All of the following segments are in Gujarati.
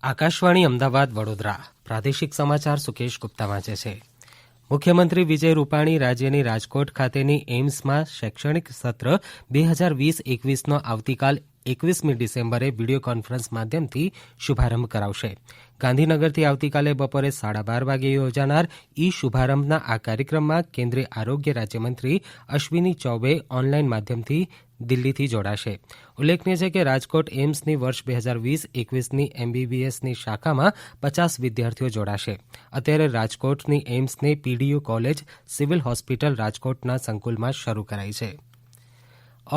આકાશવાણી અમદાવાદ વડોદરા પ્રાદેશિક સમાચાર સુકેશ ગુપ્તા વાંચે છે. મુખ્યમંત્રી વિજય રૂપાણી રાજ્યની રાજકોટ ખાતેની એઇમ્સમાં શૈક્ષણિક સત્ર 2020-21નો આવતીકાલ 21મી ડિસેમ્બરે વિડીયો કોન્ફરન્સ માધ્યમથી શુભારંભ કરાવશે. ગાંધીનગરથી આવતીકાલે બપોરે 12:30 વાગે યોજાનાર ઈ શુભારંભના આ કાર્યક્રમમાં કેન્દ્રીય આરોગ્ય રાજ્યમંત્રી અશ્વિની ચૌબે ઓનલાઈન માધ્યમથી દિલ્હીથી જોડાશે. ઉલ્લેખનીય છે કે રાજકોટ એઇમ્સની વર્ષ 2020-21ની એમબીબીએસની શાખામાં 50 વિદ્યાર્થીઓ જોડાશે. અત્યારે રાજકોટની એઇમ્સની પીડીયુ કોલેજ સિવિલ હોસ્પિટલ રાજકોટના સંકુલમાં શરૂ કરાઈ છે.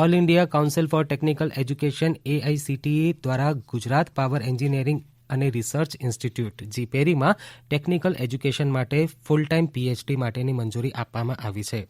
All India council four technical education AICTE દ્વારા ગુજરાત પાવર એન્જિનિયરિંગ અને રિસર્ચ ઇન્સ્ટિટ્યૂટ જીપેરીમાં ટેકનિકલ એજ્યુકેશન માટે ફૂલ ટાઈમ પીએચડી માટેની મંજૂરી આપવામાં આવી છે.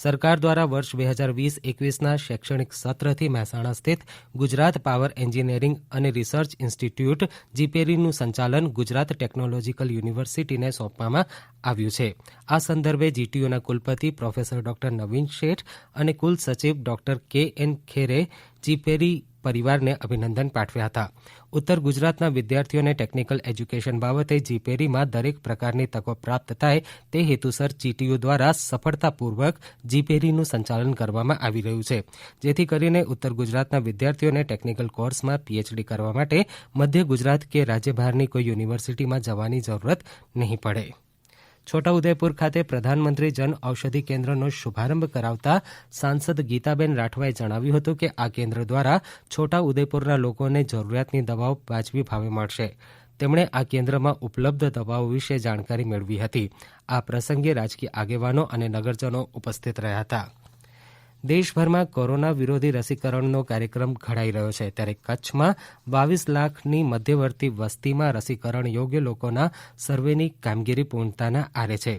સરકાર દ્વારા વર્ષ 2020-21ના શૈક્ષણિક સત્રથી મહેસાણા સ્થિત ગુજરાત પાવર એન્જિનિયરિંગ અને રિસર્ચ ઇન્સ્ટિટ્યૂટ જીપેરીનું સંચાલન ગુજરાત ટેકનોલોજીકલ યુનિવર્સિટીને સોંપવામાં આવ્યું છે. આ સંદર્ભે જીટીયુના કુલપતિ પ્રોફેસર ડોક્ટર નવીન શેઠ અને કુલ સચિવ ડોક્ટર કે.એન. ખેરે જીપેરી પરિવારને અભિનંદન પાઠવ્યા હતા. ઉત્તર ગુજરાતના વિદ્યાર્થીઓને ટેકનિકલ એજ્યુકેશન બાબતે જીપેરીમાં દરેક પ્રકારની તકો પ્રાપ્ત થાય તે હેતુસર જીટીયુ દ્વારા સફળતાપૂર્વક જીપેરીનું સંચાલન કરવામાં આવી રહ્યું છે, જેથી કરીને ઉત્તર ગુજરાતના વિદ્યાર્થીઓને ટેકનિકલ કોર્સમાં પીએચડી કરવા માટે મધ્ય ગુજરાત કે રાજ્ય બહારની કોઈ યુનિવર્સિટીમાં જવાની જરૂરત નહીં પડે. છોટાઉદેપુર ખાતે પ્રધાનમંત્રી જન ઔષધિ કેન્દ્રનો શુભારંભ કરાવતા સાંસદ ગીતાબેન રાઠવાએ જણાવ્યું હતું કે આ કેન્દ્ર દ્વારા છોટાઉદેપુરના લોકોને જરૂરિયાતની દવાઓ વાજબી ભાવે મળશે. તેમણે આ કેન્દ્રમાં ઉપલબ્ધ દવાઓ વિશે જાણકારી મેળવી હતી. આ પ્રસંગે રાજકીય આગેવાનો અને નગરજનો ઉપસ્થિત રહ્યા હતા. દેશભરમાં કોરોના વિરોધી રસીકરણનો કાર્યક્રમ ઘડાઈ રહ્યો છે, ત્યારે કચ્છમાં 22 લાખની મધ્યવર્તી વસ્તીમાં રસીકરણ યોગ્ય લોકોના સર્વેની કામગીરી પૂર્ણતાના આરે છે.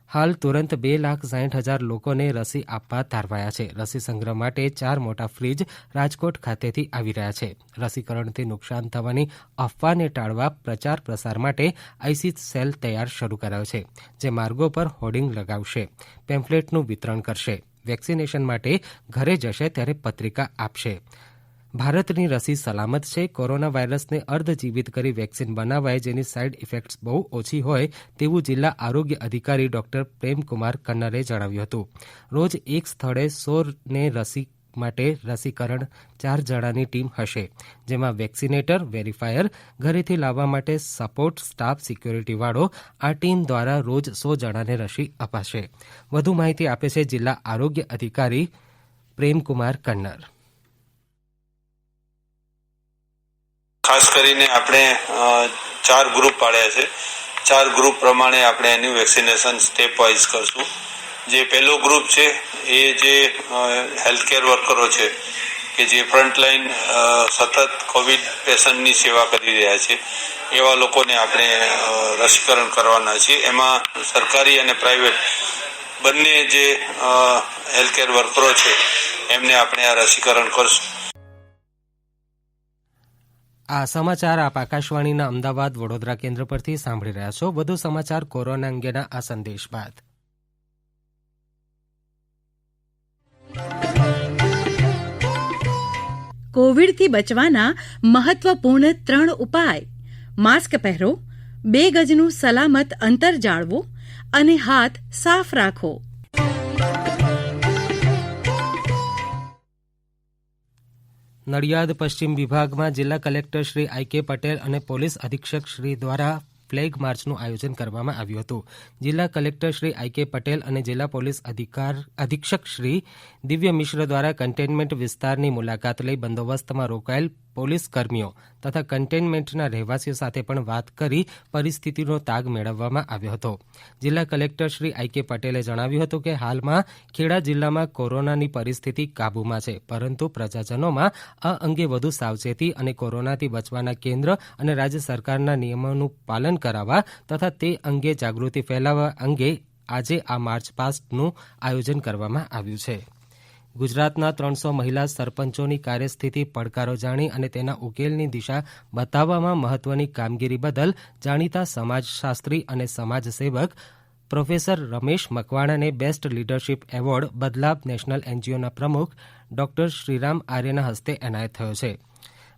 હાલ તુરંત 2,60,000 લોકોને રસી આપવા ધારવાયા છે. રસી સંગ્રહ માટે 4 મોટા ફ્રીજ રાજકોટ ખાતેથી આવી રહ્યા છે. રસીકરણથી નુકસાન થવાની અફવાને ટાળવા પ્રચાર પ્રસાર માટે આઈસી સેલ તૈયાર શરૂ કરાયો છે, જે માર્ગો પર હોર્ડિંગ લગાવશે, પેમ્ફલેટનું વિતરણ કરશે, વેક્સિનેશન માટે ઘરે જશે ત્યારે પત્રિકા આપશે. ભારતની રસી સલામત છે. કોરોના વાયરસને અર્ધજીવિત કરી વેક્સિન બનાવાય જેની સાઇડ ઇફેક્ટ્સ બહુ ઓછી હોય તેવું જિલ્લા આરોગ્ય અધિકારી ડોક્ટર પ્રેમકુમાર કન્નરે જણાવ્યું હતું. રોજ એક સ્થળે 100 રસી માટે રસીકરણ 4 જણાની ટીમ હશે, જેમાં વેક્સિનેટર, વેરીફાયર, ઘરેથી લાવવા માટે સપોર્ટ સ્ટાફ, સિક્યોરિટીવાળો. આ ટીમ દ્વારા રોજ 100 જણાને રસી અપાશે. વધુ માહિતી આપે છે જિલ્લા આરોગ્ય અધિકારી પ્રેમકુમાર કન્નર. ખાસ કરીને આપણે 4 ગ્રુપ પાડ્યા છે. 4 ગ્રુપ પ્રમાણે આપણે એનું વેક્સિનેશન સ્ટેપ વાઇઝ કરશું. જે પહેલો ગ્રુપ છે એ જે હેલ્થકેર વર્કરો છે કે જે ફ્રન્ટલાઈન સતત કોવિડ પેશન્ટની સેવા કરી રહ્યા છે, એવા લોકોને આપણે રસીકરણ કરવાના છીએ. એમાં સરકારી અને પ્રાઇવેટ બંને જે હેલ્થકેર વર્કરો છે એમને આપણે આ રસીકરણ કરશું. આ સમાચાર આપ આકાશવાણીના અમદાવાદ વડોદરા કેન્દ્ર પરથી સાંભળી રહ્યા છો. વધુ સમાચાર કોરોના અંગેના આ સંદેશ બાદ. કોવિડથી બચવાના મહત્વપૂર્ણ 3 ઉપાય: માસ્ક પહેરો, 2 ગજનું સલામત અંતર જાળવો અને હાથ સાફ રાખો. નડિયાદ પશ્ચિમ વિભાગમાં જિલ્લા કલેક્ટર શ્રી આઈ.કે. પટેલ અને પોલીસ અધિક્ષક શ્રી દ્વારા ફ્લેગ માર્ચનું આયોજન કરવામાં આવ્યું હતું. જિલ્લા કલેક્ટર શ્રી આઈ.કે. પટેલ અને જિલ્લા પોલીસ અધિક્ષક શ્રી દિવ્ય મિશ્ર દ્વારા કન્ટેનમેન્ટ વિસ્તારની મુલાકાત લઈ બંદોબસ્તમાં રોકાયેલ પોલીસ કર્મીઓ તથા કન્ટેનમેન્ટના રહેવાસીઓ સાથે પણ વાત કરી પરિસ્થિતિનો તાગ મેળવવામાં આવ્યો હતો. જિલ્લા કલેક્ટર શ્રી આઈ.કે. પટેલે જણાવ્યું હતું કે હાલમાં ખેડા જિલ્લામાં કોરોનાની પરિસ્થિતિ કાબૂમાં છે, પરંતુ પ્રજાજનોમાં આ અંગે વધુ સાવચેતી અને કોરોનાથી બચવાના કેન્દ્ર અને રાજ્ય સરકારના નિયમોનું પાલન કરાવવા તથા તે અંગે જાગૃતિ ફેલાવવા અંગે આજે આ માર્ચ પાસ્ટનું આયોજન કરવામાં આવ્યું છે. ગુજરાતના 300 મહિલા સરપંચોની કાર્યસ્થિતિ પડકારો જાણી અને તેના ઉકેલની દિશા બતાવવામાં મહત્વની કામગીરી બદલ જાણીતા સમાજશાસ્ત્રી અને સમાજસેવક પ્રોફેસર રમેશ મકવાણાને best leadership award Badlav national એનજીઓના પ્રમુખ ડોક્ટર શ્રીરામ આર્યના હસ્તે એનાયત થયો છે.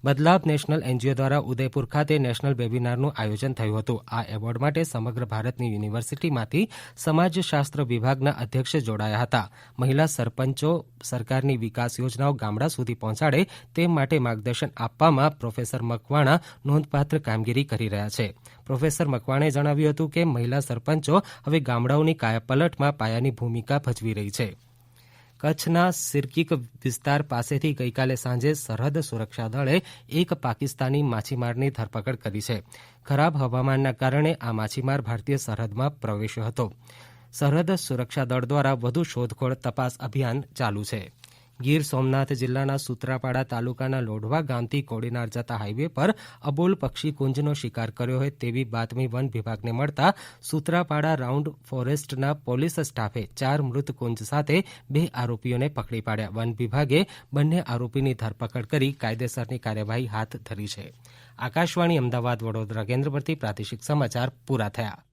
બદલાવ નેશનલ એનજીઓ દ્વારા ઉદયપુર ખાતે નેશનલ વેબિનારનું આયોજન થયું હતું. આ એવોર્ડ માટે સમગ્ર ભારતની યુનિવર્સિટીમાંથી સમાજશાસ્ત્ર વિભાગના અધ્યક્ષ જોડાયા હતા. મહિલા સરપંચો સરકારની વિકાસ યોજનાઓ ગામડા સુધી પહોંચાડે તે માટે માર્ગદર્શન આપવામાં પ્રોફેસર મકવાણા નોંધપાત્ર કામગીરી કરી રહ્યા છે. પ્રોફેસર મકવાણાએ જણાવ્યું હતું કે મહિલા સરપંચો હવે ગામડાઓની કાયાપલટમાં પાયાની ભૂમિકા ભજવી રહી છે. કચ્છના સિરકીક વિસ્તાર પાસેથી ગઈકાલે સાંજે સરહદ સુરક્ષા દળે એક પાકિસ્તાની માછીમારની ધરપકડ કરી છે. ખરાબ હવામાનના કારણે આ માછીમાર ભારતીય સરહદમાં પ્રવેશ્યો હતો. સરહદ સુરક્ષા દળ દ્વારા વધુ શોધખોળ તપાસ અભિયાન ચાલુ છે. ગીર સોમનાથ જિલ્લાના સૂત્રાપાડા તાલુકાના લોઢવા ગામથી કોડીનાર જતા હાઈવે પર અબોલ પક્ષી કુંજનો શિકાર કર્યો હોય તેવી બાતમી વન વિભાગને મળતા સૂત્રાપાડા રાઉન્ડ ફોરેસ્ટના પોલીસ સ્ટાફે 4 મૃત કુંજ સાથે 2 આરોપીઓને પકડી પાડ્યા. વન વિભાગે બંને આરોપીની ધરપકડ કરી કાયદેસરની કાર્યવાહી હાથ ધરી છે. આકાશવાણી અમદાવાદ વડોદરા કેન્દ્ર પરથી પ્રાદેશિક સમાચાર પૂરા થયા.